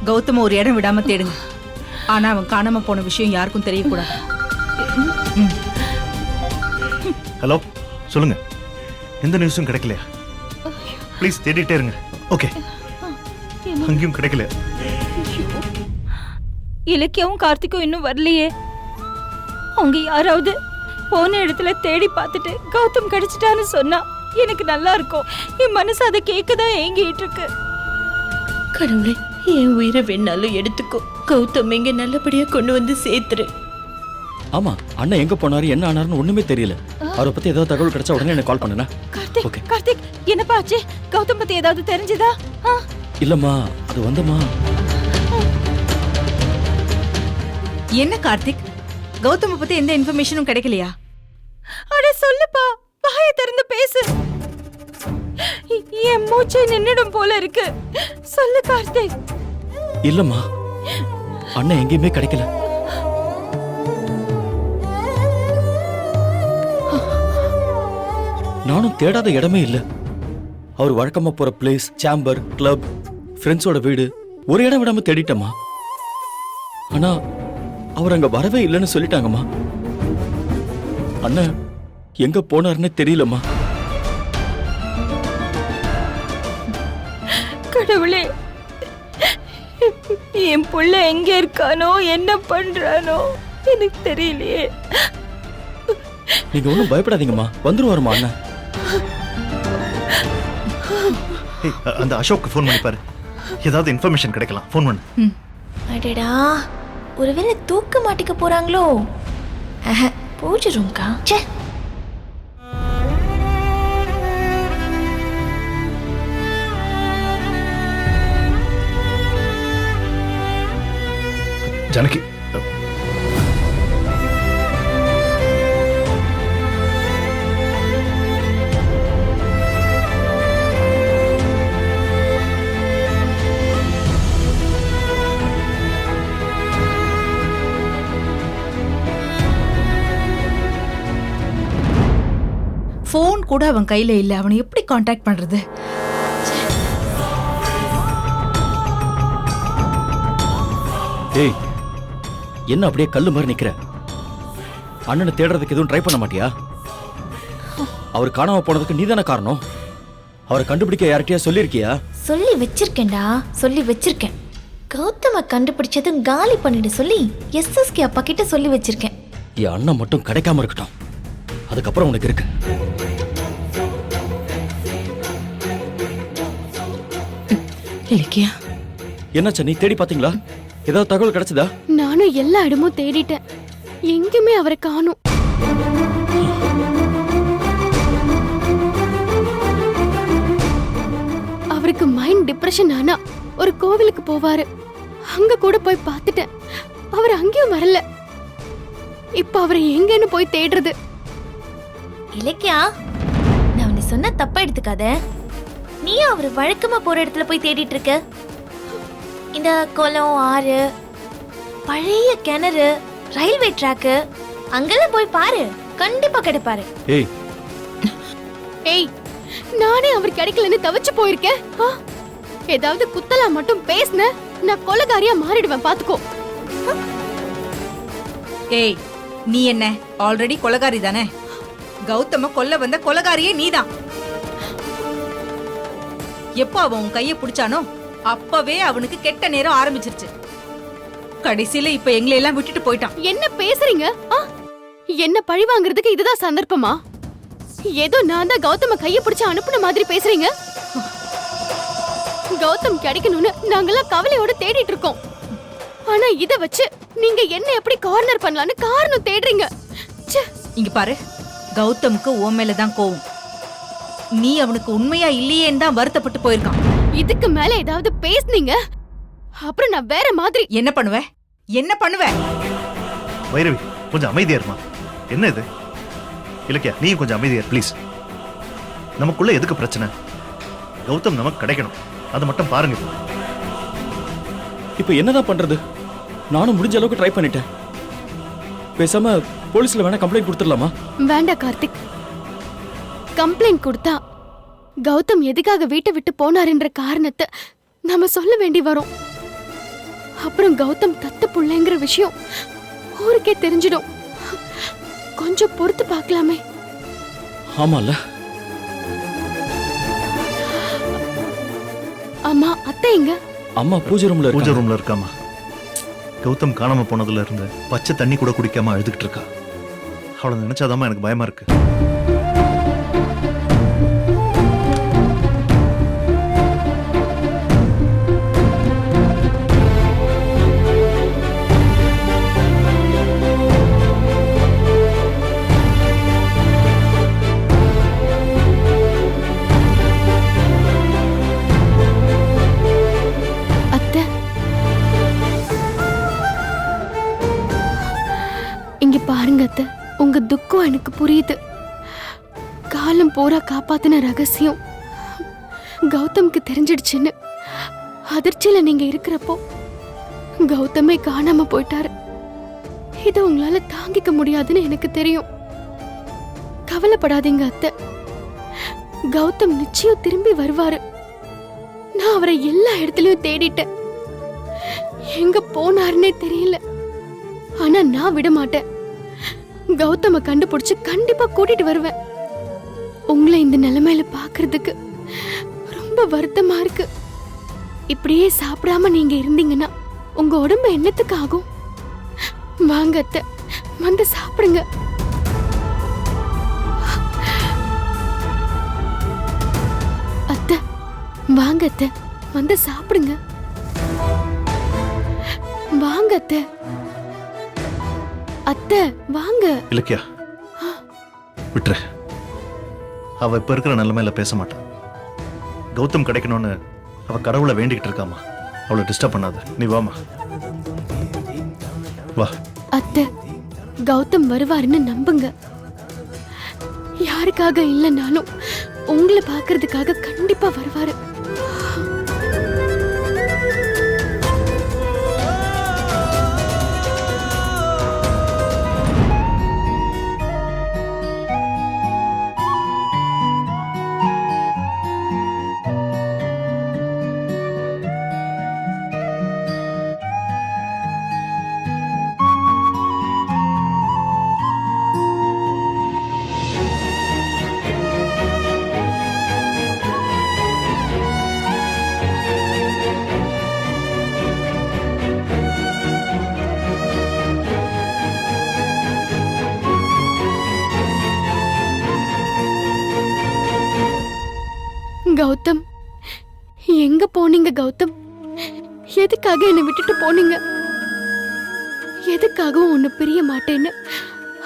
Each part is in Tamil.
கௌதம ஒரு இடம் விடாம தேடுங்க. ஆனா அவன் காணாம போன விஷயம் யாருக்கும் தெரியக்கூடாது. ஹலோ, சொல்லுங்க. எந்த நியூஸும் கிடைக்கலையா? ப்ளீஸ் தேடிட்டே இருங்க. ஓகே, அங்கேயும் கிடைக்கல. இலக்கியாவும் கார்த்திக்கும் இன்னும் வரலையே. அவங்க யாராவது போன இடத்துல தேடி பார்த்துட்டு கௌதம் கிடைச்சிட்டான்னு சொன்னா எனக்கு நல்லா இருக்கும். என் மனசு அதை கேட்கதான் ஏங்கிட்டு இருக்கு. கடவுளே, என் உயிரை வேணாலும் எடுத்துக்கோ. கௌதம் எங்க நல்லபடியா கொண்டு வந்து சேர்த்துரு. ஆமா, அண்ணன் எங்க போனாரு என்ன ஆனாருன்னு ஒண்ணுமே தெரியல. அவரை பத்தி ஏதாவது தகவல் கிடைச்சா உடனே எனக்கு கால் பண்ணுனா. கார்த்திக், கார்த்திக், என்னப்பா ஆச்சு? கௌதம் பத்தி ஏதாவது தெரிஞ்சதா? இல்லம்மா, அது வந்தம்மா. என்ன கார்த்திக், கௌதம பத்தி எந்த இன்ஃபர்மேஷனும் கிடைக்கலையா? அட சொல்லுப்பா, வாயை திறந்து பேசு. என் மூச்சை நின்னுடும் போல இருக்கு. சொல்லு கார்த்திக். இல்லம்மா, அண்ணன் எங்கேயுமே கிடைக்கல. நானும் தேடாத இடமே இல்ல. அவர் வழக்கமா போற பிளேஸ், சேம்பர், கிளப், ஃப்ரெண்ட்ஸோட வீடு, ஒரு இடம் விடாம தேடிட்டம்மா. ஆனா அவர் அங்க வரவே இல்லைன்னு சொல்லிட்டாங்கம்மா. அண்ணன் எங்க போனாருன்னு தெரியலம்மா. கடவுளே, என் புள்ள எங்க இருக்கானோ என்ன பண்றானோ எனக்கு தெரியலையே. நீங்க ஒண்ணும் பயப்படாதீங்கம்மா, வந்துருவாருமா அண்ணன். அந்த அசோக்கு ஃபோன் பண்ணி பாரு, ஏதாவது இன்ஃபர்மேஷன் கிடைக்கலாம். ஃபோன் பண்ணு. அடடா, ஒருவேளை தூக்க மாட்டிக்க போறாங்களோ? பூஜை ரூம்கா. ச்சே, ஜானகி, போன் கூட அவன் கையில இல்ல. அவனை எப்படி காண்டாக்ட் பண்றது? ஏய், என்ன அப்படியே கல்லு மாதிரி நிக்கிற? அண்ணனை தேடுறதுக்கு எதுவும் ட்ரை பண்ண மாட்டியா? அவர் காணாம போனதுக்கு நீதானே காரணம். அவரை கண்டுபிடிக்க யார்கிட்டயா சொல்லிருக்கியா? சொல்லி வச்சிருக்கேன்டா, சொல்லி வச்சிருக்கேன். கௌதம கண்டுபிடிச்சதும் காலி பண்ணிட்டு சொல்லி எஸ்எஸ்கே அப்பா கிட்ட சொல்லி வச்சிருக்கேன். என் அண்ணன் மட்டும் கிடைக்காம இருக்கட்டும், அதுக்கப்புறம் உனக்கு இருக்கு. இலக்கியா, என்னாச்சா, நீ தேடி பாத்தீங்களா? ஏதாவது தகவல் கிடைச்சதா? நானும் எல்லா இடமும் தேடிட்டேன், எங்குமே அவரை காணோம். அவருக்கு மைண்ட் டிப்ரெஷன் ஆனா ஒரு கோவிலுக்கு போவாரு. அங்க கூட போய் பார்த்துட்டேன், அவர் அங்கேயும் வரல. இப்ப அவரை எங்கன்னு போய் தேடுறது? இலக்கியா, நான் உன்னை சொன்ன தப்பா எடுத்துக்காத. நீ அவர் வழக்கமா போற இடத்துல போய் தேடிட்டு இருக்க. இந்த குளம், ஆறு, பழைய கிணறு, ரயில்வே ட்ராக்கு, அங்கெல்லாம் போய் பாரு, கண்டிப்பா கிடைப்பாரு. ஏய் ஏய், நானே அவர் கிடைக்கலன்னு தவிச்சு போயிருக்கேன். ஏதாவது குத்தலா மட்டும் பேசுன, நான் கொலைகாரியா மாறிடுவேன், பாத்துக்கோ. ஏய், நீ என்ன ஆல்ரெடி கொலைகாரி தானே? கௌதம கொல்ல வந்த கொலகாரியே நீதான். எப்போ அவன் உன் கைய பிடிச்சானோ அப்பவே அவனுக்கு கெட்ட நேரம் ஆரம்பிச்சிருச்சு. கடைசியில இப்ப எங்களை எல்லாம் விட்டுட்டு போயிட்டான். என்ன பேசுறீங்க? என்ன பழி வாங்குறதுக்கு இதுதான் சந்தர்ப்பமா? ஏதோ நான் தான் கௌதம கைய பிடிச்சு அனுப்புன மாதிரி பேசுறீங்க. கௌதம் கிடைக்கணும்னு நாங்கெல்லாம் கவலையோட தேடிட்டு இருக்கோம். ஆனா இத வச்சு நீங்க என்ன எப்படி கார்னர் பண்ணலாம்னு காரணம் தேடுறீங்க. ச்சே. இங்க பாரு, கௌதமுக்கு உன் மேலதான் கோவம். நீ அவனுக்கு உண்மையா இல்லையேன்னு தான் வருத்தப்பட்டு போயிருக்கான். இதுக்கு மேல ஏதாவது பேசுனீங்க அப்புறம் நான் வேற மாதிரி. என்ன பண்ணுவ? என்ன பண்ணுவ? வைரவி கொஞ்சம் அமைதியா இருமா. என்ன இது? இலக்கியா நீ கொஞ்சம் அமைதியா ப்ளீஸ். நமக்குள்ள எதுக்கு பிரச்சனை? கௌதம் நமக்கு கிடைக்கணும், அதை மட்டும் பாருங்க. இப்போ என்னதான் பண்றது? நானும் முடிஞ்ச அளவுக்கு ட்ரை பண்ணிட்டேன். பேசாம போலீஸ்ல வேணா கம்ப்ளைண்ட் கொடுத்துடலாமா? வேண்டாம் கார்த்திக். கம்ப்ளைண்ட் கொடுத்தா கௌதம் எதுக்காக வீட்டை விட்டு போனாருன்ற காரணத்தை நாம சொல்ல வேண்டி வரும். அப்புறம் கௌதம் தத்த புள்ளைங்கிற விஷயம் ஊருக்கே தெரிஞ்சிடும். கொஞ்சம் பொறுத்து பார்க்கலாமே. ஆமால. அம்மா அத்தை எங்க? அம்மா பூஜை ரூம்ல இருக்காமா. கௌதம் காணாம போனதுல இருந்து பச்சை தண்ணி கூட குடிக்காம அழுதுகிட்டு இருக்கா. அவளை நினைச்சாதாமா எனக்கு பயமா இருக்கு. அத்தை இங்க பாருங்க அத்தை, உங்க துக்கம் எனக்கு புரியுது. காலம் பூரா காப்பாத்தின ரகசியம் கௌதம்க்கு தெரிஞ்சிடுச்சுன்னு அதிர்ச்சியில நீங்க இருக்கிறப்போ கௌதமே காணாம போயிட்டாரு. இதை உங்களால தாங்கிக்க முடியாதுன்னு எனக்கு தெரியும். கவலைப்படாதீங்க அத்தை, கௌதம் நிச்சயம் திரும்பி வருவாரு. நான் அவரை எல்லா இடத்துலயும் தேடிட்டேன், எங்க போனாருன்னே தெரியல. ஆனா நான் விட மாட்டேன். கௌதம கண்டுபிடிச்சு கண்டிப்பா கூட்டிட்டு வருவேன். உங்களை இந்த நிலைமையில பாக்குறதுக்கு ரொம்ப வருத்தமா இருக்கு. இப்படியே சாப்பிடாம நீங்க இருந்தீங்கன்னா உங்க உடம்பு என்னத்துக்கு ஆகும்? வாங்க அத்தை, வந்து சாப்பிடுங்க. அத்தை வாங்க அத்தை, வந்து சாப்பிடுங்க. வாங்க அத்தை. அத்தை வாங்க. இலக்கியா விட்டுரு. அவ இப்ப இருக்கிற நிலைமையில பேச மாட்டான். கௌதம் கிடைக்கணும்னு அவ கடவுளை வேண்டிக்கிட்டு இருக்காமா. அவளை டிஸ்டர்ப் பண்ணாத. நீ வாமா, வா. அத்தை கௌதம் வருவாருன்னு நம்புங்க. யாருக்காக இல்லைனாலும் உங்களை பார்க்கறதுக்காக கண்டிப்பா வருவாரு. கௌதம் எங்க போனீங்க? கௌதம் எதுக்காக என்னை விட்டுட்டு போனீங்க? எதுக்காகவும் உன்னை பிரிய மாட்டேன்னு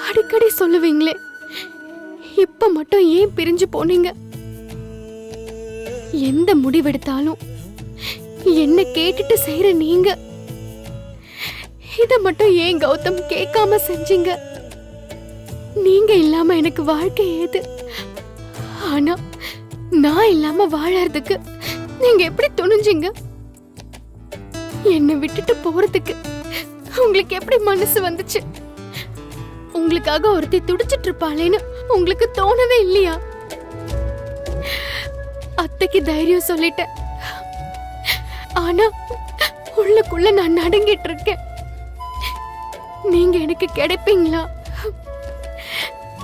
அடிக்கடி சொல்லுவீங்களே, இப்ப மட்டும் ஏன் பிரிஞ்சு போனீங்க? எந்த முடிவெடுத்தாலும் என்ன கேட்டுட்டு செய்யற நீங்க இத மட்டும் ஏன் கௌதம் கேட்காம செஞ்சீங்க? நீங்க இல்லாம எனக்கு வாழ்க்கை ஏது? ஆனா நான் இல்லாம வாழறதுக்கு நீங்க எப்படி துணிஞ்சீங்க? என்னை விட்டுட்டு போறதுக்கு உங்களுக்கு எப்படி மனசு வந்துச்சு? உங்களுக்காக ஒருத்தி துடிச்சிட்டு இருப்பாளேன்னு உங்களுக்கு தோணவே இல்லையா? அத்தைக்கு தைரியம் சொல்லிட்டேன், ஆனா உள்ளுக்குள்ள நான் நடுங்கிட்டு இருக்கேன். நீங்க எனக்கு கிடைப்பீங்களா?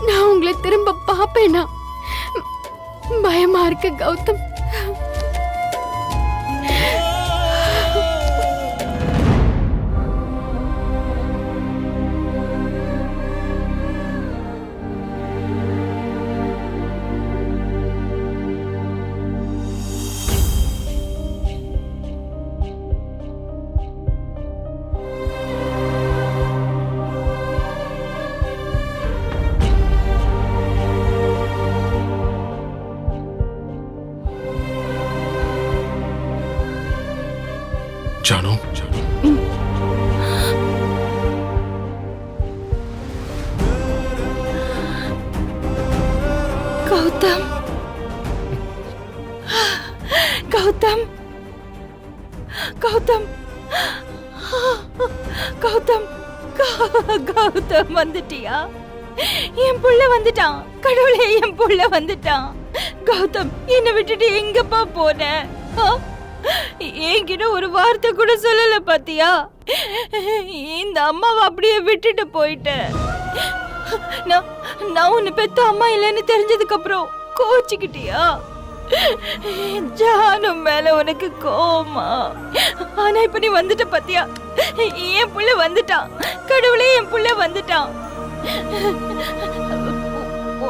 நான் உங்களை உங்களை திரும்ப பாப்பேனா? பயமா இருக்கு கௌதம். ஜானு, கௌதம், கௌதம், கௌதம், கௌதம், கௌதம் வந்துட்டியா? என் புள்ள வந்துட்டான். கடவுளே, என் புள்ள வந்துட்டான். கௌதம், என்னை விட்டுட்டு எங்கப்பா போன? என்கிட்ட ஒரு வார்த்தை கூட சொல்லல பாத்தியா? இந்த அம்மாவை அப்படியே விட்டுட்டு போயிட்டேன். நான் உன்னை பெத்த அம்மா இல்லைன்னு தெரிஞ்சதுக்கு அப்புறம் கோச்சிக்கிட்டியா? ஜானு மேல உனக்கு கோமா? ஆனா இப்ப நீ வந்துட்ட பாத்தியா? என் புள்ள வந்துட்டான். கடவுளே, என் புள்ள வந்துட்டான்.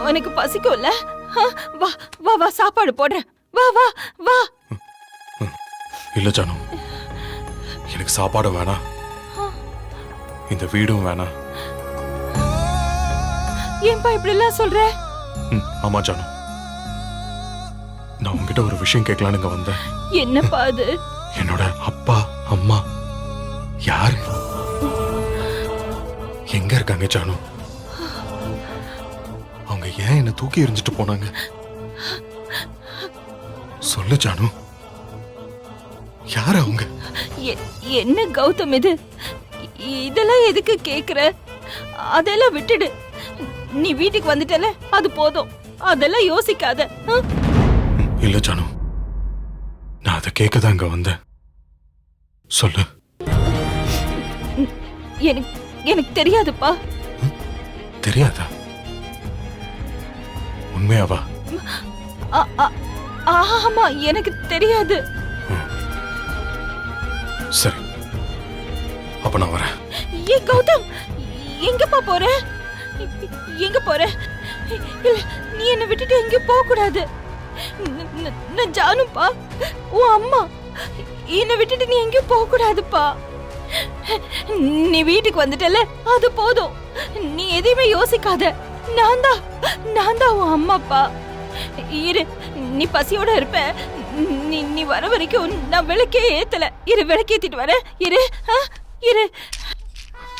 உனக்கு பசிக்கும்ல? வா வா வா, சாப்பாடு போடுறேன். வா வா வா. இல்ல ஜானு, எனக்கு சாப்பாடும் வேணாம், இந்த வீடும் வேணாம். ஏன்பா இப்படி எல்லாம் சொல்ற? ஆமா ஜானு, நான் உங்ககிட்ட ஒரு விஷயம் கேட்கலான்னு இங்க வந்தேன். என்னப்பா அது? என்னோட அப்பா அம்மா யாரு, எங்க இருக்காங்க ஜானு? அவங்க ஏன் என்ன தூக்கி எறிஞ்சிட்டு போனாங்க? சொல்லு ஜானு, யாரு அவங்க? என்ன கௌதம் இது? இதெல்லாம் எதுக்கு கேக்குற? அதெல்லாம் விட்டுடு. நீ வீட்டுக்கு வந்துட்டல, அது போதும். அதெல்லாம் யோசிக்காத. இல்ல ஜானு, நான் அதை கேட்கதான் இங்க வந்தேன். சொல்லு. எனக்கு தெரியாதுப்பா. தெரியாதா? உண்மையாவா? ஆமா, எனக்கு தெரியாது. சரி, அப்ப நான் வரேன். ஏ கௌதம், எங்கப்பா போற? எங்க போற? இல்ல, நீ என்ன விட்டுட்டு எங்க போக கூடாது. நான் ஜானுப்பா, உன் அம்மா. என்ன விட்டுட்டு நீ எங்கேயும் போக கூடாதுப்பா. நீ வீட்டுக்கு வந்துட்டல, அது போதும். நீ எதையுமே யோசிக்காத. நான் தான் உன் அம்மாப்பா. இரு, நீ பசியோட இருப்ப. நீ வர வரைக்கும் நான் விளக்கே ஏத்தல. இரு, விளக்கேத்திட்டு வர. இரு.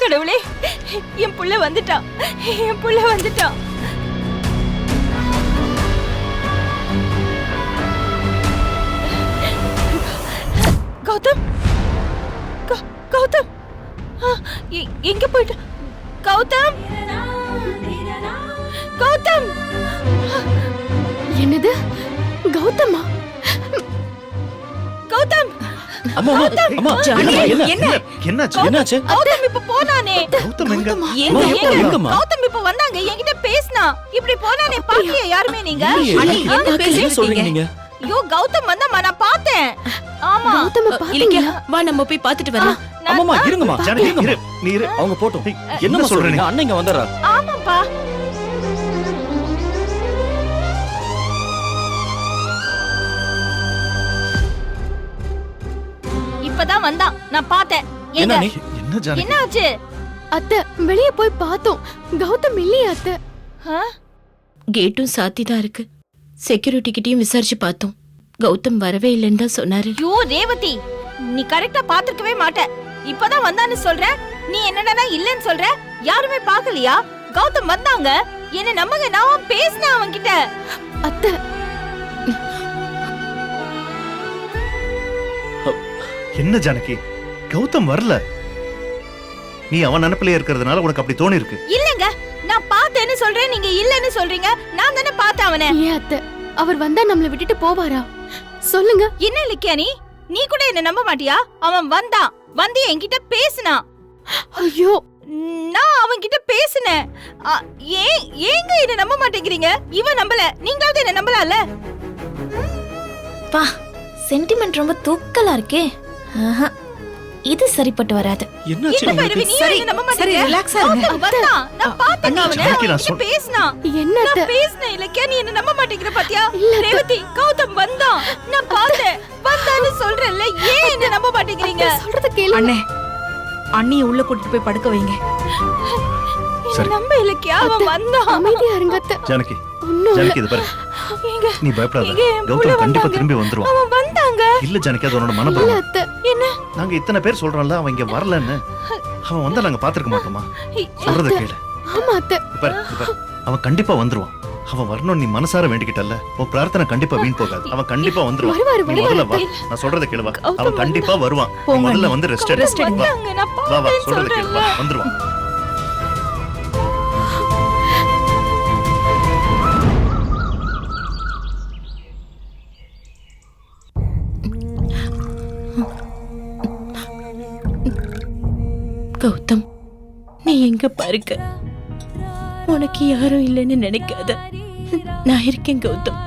கடவுளே, என் புள்ள வந்துட்டான். என் புள்ள வந்துட்டான். கௌதம், கௌதம், எங்க போயிட்ட? கௌதம், கௌதம். என்னது? கௌதமா? கௌதம், அம்மா அம்மா, என்னாச்சு? என்னாச்சு? கௌதம் இப்ப போனானே. கௌதம் எங்க? எங்கம்மா? கௌதம் இப்ப வந்தாங்க, என்கிட்ட பேசினா. இப்படி போனானே, பாக்கலையா யாருமே நீங்க? என்ன சொல்றீங்க நீங்க? ஐயோ, கௌதம் வந்தாமா, நான் பார்த்தேன். ஆமா, கௌதம பாத்தீங்களா? வா, நம்ம போய் பார்த்துட்டு வரலாம். அம்மா இருங்கம்மா, ஜானகி, இருங்கம்மா. இரு, நீ இரு. அவங்க போட்டும். என்ன என்ன சொல்ற நீ? சொல்றீங்க? அண்ணன் இங்க வந்துடுறா. ஆமாப்பா. இப்பதான் வந்தான், நான் பார்த்தேன். என்ன எங்க? நீ? என்ன ஜானகி? என்ன ஆச்சு? அத்தை, வெளியே போய் பார்த்தோம். கௌதம் இல்லையா அத்தை? கேட்டும் சாத்தி தான் இருக்கு. செக்யூரிட்டி கிட்டயும் விசாரிச்சு பார்த்தோம். கௌதம் வரவே இல்லைன்னு தான் சொன்னாரு. ஐயோ ரேவதி, நீ கரெக்டா பாத்துக்கவே மாட்ட. இப்பதான் வந்தான்னு சொல்ற, நீ என்னடா இல்லன்னு சொல்ற? யாருமே பாக்கலையா? கௌதம் வந்தாங்க, என்ன நம்புங்க. நான் பேசினேன் அவன் கிட்ட. அத்தை, என்ன ஜானகி, கௌதம் வரல. நீ அவன் நினைப்பிலே இருக்கிறதுனால உனக்கு அப்படி தோணி இருக்கு. இல்லங்க, நான் பார்த்தேன்னு சொல்றேன், நீங்க இல்லன்னு சொல்றீங்க. நான் தானே பார்த்தேன் அவனை. ஏன் அத்தை, அவர் வந்தா நம்மள விட்டுட்டு போவாரா? சொல்லுங்க. என்ன இலக்கியா, நீ கூட என்ன நம்ப மாட்டியா? அவன் வந்தான், வந்து என்கிட்ட பேசினான். ஐயோ, நான் அவன்கிட்ட பேசினேன். ஏங்க என்ன நம்ப மாட்டேங்கிறீங்க? இவன் நம்பல, நீங்களாவது என்ன நம்பலாம்ல? பா சென்டிமெண்ட் ரொம்ப தூக்கலா இருக்கே. ஆஹா, இது சரிப்பட்டு வராது. என்னாச்சு என்ன உங்களுக்கு? பைரவி, நீ சரி, என்ன நம்ப சரி, மாட்டேங்கிற? relax ஆ இருங்க. கௌதம் வந்தான். நான் பார்த்தேன் அவனை. ஜானகி, நான் அவன் பேசினான். என்ன அத்தை? நான் பேசினேன் இலக்கியா, நீ என்ன நம்ப மாட்டேங்கிற பாத்தியா? ரேவதி, கௌதம் வந்தான். நான் பார்த்தேன். வந்தான்னு சொல்றேன்ல, ஏன் என்ன நம்ப மாட்டேங்கிறீங்க? சொல்றத கேளு. அண்ணே அண்ணியை உள்ள கூட்டிட்டு போய் படுக்க வைங்க. என்ன சரி. நம்ப இலக்கியா, அவன் வந்தான். அமைதியா இருங்க அத்தை. ஜானகி ஒண்ணும் இல்ல. ஜானகி இது பாரு, எங்க நீ பயப்படாத. எங்க என் புள்ள கௌதம் கண்டிப்பா வந்தாங்க. திரும்பி வந்துருவான். அவன் வந்தாங்க. இல்ல ஜானகி, அது உன்னோட இல்ல மனப்படம். அத்தை. என்ன? நாங்க இத்தனை பேர் சொல்றோம்ல அவன் இங்க வரலன்னு. அவன் வந்தா நாங்க பாத்துருக்க மாட்டோமா? சொல்றத கேளு. ஆமா அத்தை. இது பாரு, இது பாரு. அவன் கண்டிப்பா வந்துருவான். அவன் வரணும் நீ மனசார வேண்டிக்கிட்டல்ல, உன் பிரார்த்தனை கண்டிப்பா வீண் போகாது. அவன் கண்டிப்பா வந்துருவான். வருவாரு, நீ முதல்ல வா, வருவாரு. நான் சொல்றத கேளு வா. கௌதம் அவன் கண்டிப்பா வருவான். நீ போங்க முதல்ல அண்ணி. வந்து ரெஸ்ட் எடு. Rest எடுங்க. வா வந்தாங்க, நான் வா வா, பார்த்தேன்னு சொல்றத கேளு வா, சொல்றேன்ல. வந்துருவான். கௌதம், நீ எங்க பாருக்க? உனக்கு யாரும் இல்லைன்னு நினைக்காத. நான் இருக்கேன் கௌதம்.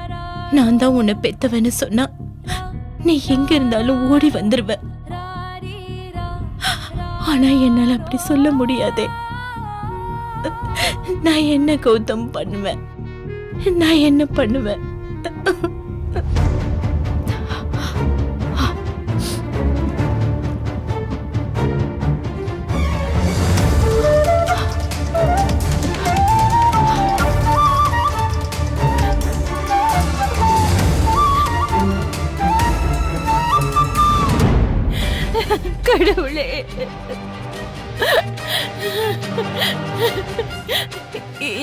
நான் தான் உன்னை பெத்தவன்னு சொன்னா நீ எங்க இருந்தாலும் ஓடி வந்துருவ. ஆனா என்னால அப்படி சொல்ல முடியாதே. நான் என்ன கௌதம் பண்ணுவேன்? நான் என்ன பண்ணுவேன்? கடவுளே,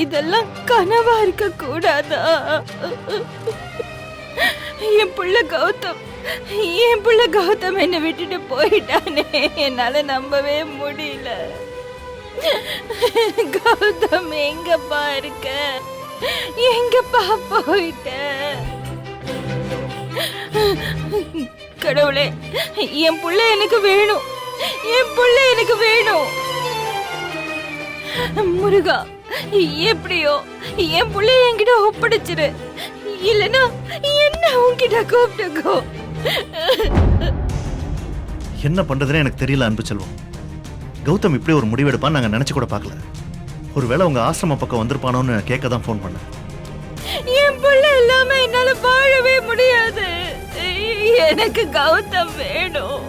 இதெல்லாம் கனவா இருக்க கூடாதா? என் புள்ள கௌதம், என் புள்ள கௌதம் என்னை விட்டுட்டு போயிட்டானே, என்னால நம்பவே முடியல. கௌதம் எங்கப்பா இருக்க? எங்கப்பா போயிட்ட? கடவுளே, என் புள்ள எனக்கு வேணும், என் புள்ள எனக்கு வேணும். முருகா, எப்படியோ என் புள்ள என்கிட்ட ஒப்படைச்சிரு, இல்லனா என்ன உன்கிட்ட கூப்பிட்டுக்கோ. என்ன பண்றதுன்னு எனக்கு தெரியல அன்பு செல்வம். கௌதம் இப்படி ஒரு முடிவெடுப்பான்னு நாங்க நினைச்சு கூட பார்க்கல. ஒருவேளை உங்க ஆசிரம பக்கம் வந்திருப்பானோன்னு கேட்க தான் ஃபோன் பண்ணேன். என் புள்ள இல்லாம என்னால வாழவே முடியாது. எனக்கு கௌதம் வேணும்.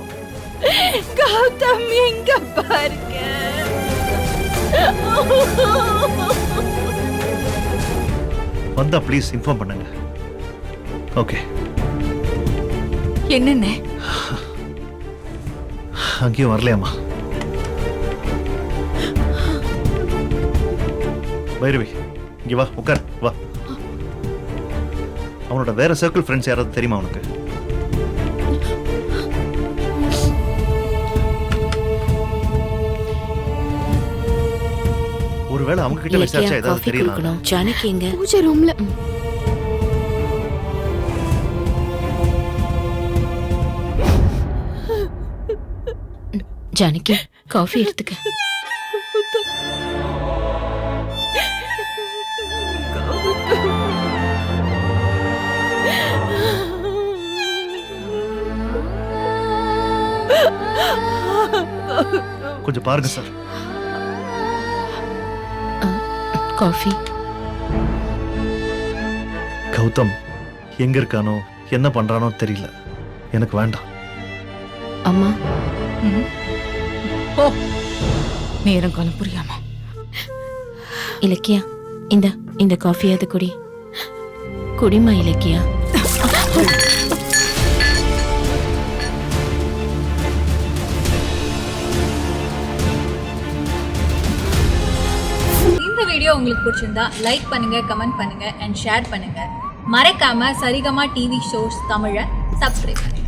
கௌதம் எங்க பாருங்க. வந்தா ப்ளீஸ் இன்ஃபார்ம் பண்ணுங்க. ஓகே. என்னண்ணே அங்கேயும் வரலையாமா? பைரவி, இங்க வா, உட்கார் வா. அவனோட வேற சர்க்கிள் ஃப்ரெண்ட்ஸ் யாராவது தெரியுமா உனக்கு? ஒருவேளை அவங்க கிட்ட விசாரிச்சா ஏதாவது தெரியல. ஜானகி எங்க? பூஜை ரூம்ல. ஜானகி, காஃபி எடுத்துக்க. கொஞ்சம் பாருங்க சார். காஃபி. கௌதம் எங்க இருக்கானோ என்ன பண்றானோ தெரியல. எனக்கு வேண்டாம். அம்மா, போ, நேரம் காலம் புரியாம. இலக்கியா, இந்த காஃபியாவது குடி. குடிமா இலக்கியா. இந்த வீடியோ உங்களுக்கு பிடிச்சிருந்தா லைக் பண்ணுங்க, கமெண்ட் பண்ணுங்க அண்ட் ஷேர் பண்ணுங்க. மறக்காம சரிகமா டிவி ஷோஸ் தமிழை சப்ஸ்கிரைப் பண்ணுங்க.